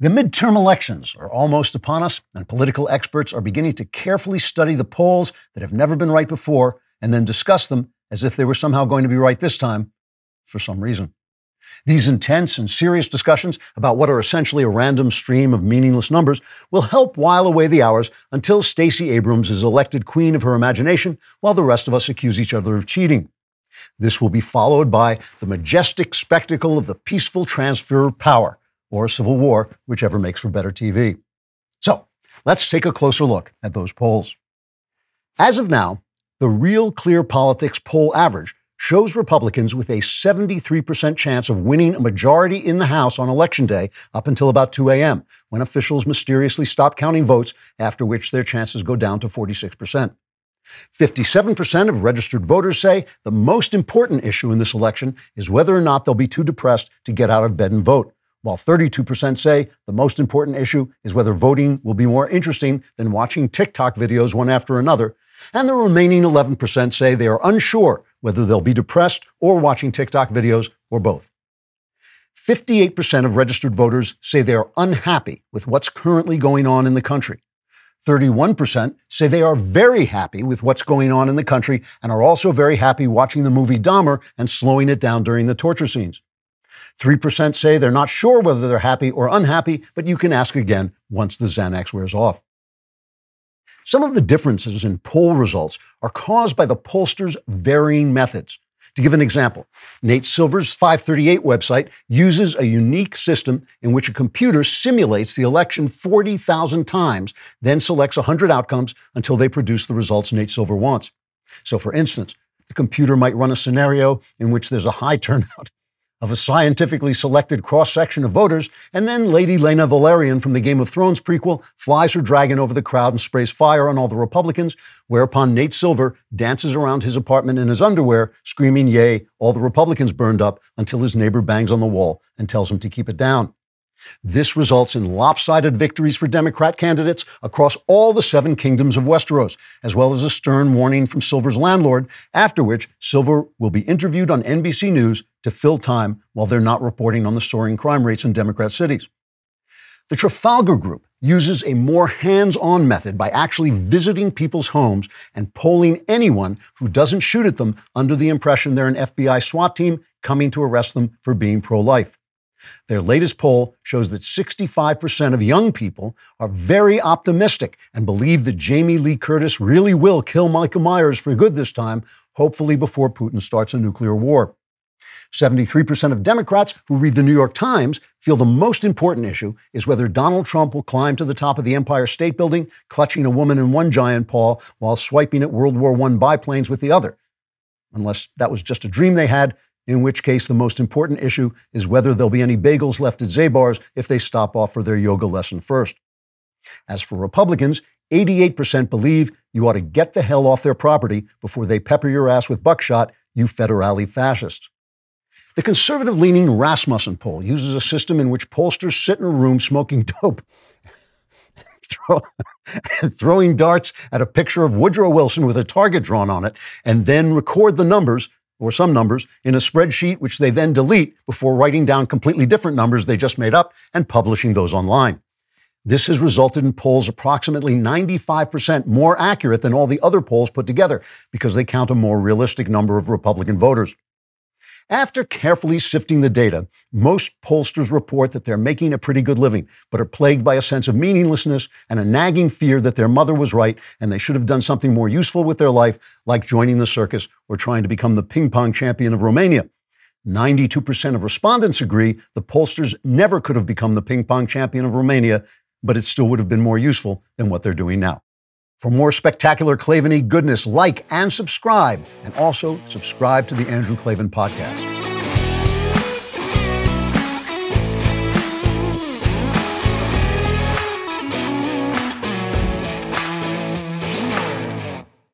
The midterm elections are almost upon us, and political experts are beginning to carefully study the polls that have never been right before and then discuss them as if they were somehow going to be right this time for some reason. These intense and serious discussions about what are essentially a random stream of meaningless numbers will help while away the hours until Stacey Abrams is elected queen of her imagination while the rest of us accuse each other of cheating. This will be followed by the majestic spectacle of the peaceful transfer of power, or civil war, whichever makes for better TV. So, let's take a closer look at those polls. As of now, the Real Clear Politics poll average shows Republicans with a 73% chance of winning a majority in the House on Election Day up until about 2 a.m., when officials mysteriously stop counting votes, after which their chances go down to 46%. 57% of registered voters say the most important issue in this election is whether or not they'll be too depressed to get out of bed and vote, while 32% say the most important issue is whether voting will be more interesting than watching TikTok videos one after another, and the remaining 11% say they are unsure whether they'll be depressed or watching TikTok videos or both. 58% of registered voters say they are unhappy with what's currently going on in the country. 31% say they are very happy with what's going on in the country and are also very happy watching the movie Dahmer and slowing it down during the torture scenes. 3% say they're not sure whether they're happy or unhappy, but you can ask again once the Xanax wears off. Some of the differences in poll results are caused by the pollsters' varying methods. To give an example, Nate Silver's 538 website uses a unique system in which a computer simulates the election 40,000 times, then selects 100 outcomes until they produce the results Nate Silver wants. So, for instance, the computer might run a scenario in which there's a high turnout of a scientifically selected cross-section of voters, and then Lady Lena Valerian from the Game of Thrones prequel flies her dragon over the crowd and sprays fire on all the Republicans, whereupon Nate Silver dances around his apartment in his underwear, screaming, "Yay, all the Republicans burned up," until his neighbor bangs on the wall and tells him to keep it down. This results in lopsided victories for Democrat candidates across all the 7 kingdoms of Westeros, as well as a stern warning from Silver's landlord, after which Silver will be interviewed on NBC News to fill time while they're not reporting on the soaring crime rates in Democrat cities. The Trafalgar Group uses a more hands-on method by actually visiting people's homes and polling anyone who doesn't shoot at them under the impression they're an FBI SWAT team coming to arrest them for being pro-life. Their latest poll shows that 65% of young people are very optimistic and believe that Jamie Lee Curtis really will kill Michael Myers for good this time, hopefully before Putin starts a nuclear war. 73% of Democrats who read the New York Times feel the most important issue is whether Donald Trump will climb to the top of the Empire State Building, clutching a woman in one giant paw while swiping at World War I biplanes with the other. Unless that was just a dream they had, in which case the most important issue is whether there'll be any bagels left at Zabar's if they stop off for their yoga lesson first. As for Republicans, 88% believe you ought to get the hell off their property before they pepper your ass with buckshot, you federale fascists. The conservative-leaning Rasmussen poll uses a system in which pollsters sit in a room smoking dope and throwing darts at a picture of Woodrow Wilson with a target drawn on it, and then record the numbers, or some numbers, in a spreadsheet which they then delete before writing down completely different numbers they just made up and publishing those online. This has resulted in polls approximately 95% more accurate than all the other polls put together because they count a more realistic number of Republican voters. After carefully sifting the data, most pollsters report that they're making a pretty good living, but are plagued by a sense of meaninglessness and a nagging fear that their mother was right and they should have done something more useful with their life, like joining the circus or trying to become the ping pong champion of Romania. 92% of respondents agree the pollsters never could have become the ping pong champion of Romania, but it still would have been more useful than what they're doing now. For more spectacular Klavan-y goodness, like and subscribe, and also subscribe to the Andrew Klavan Podcast.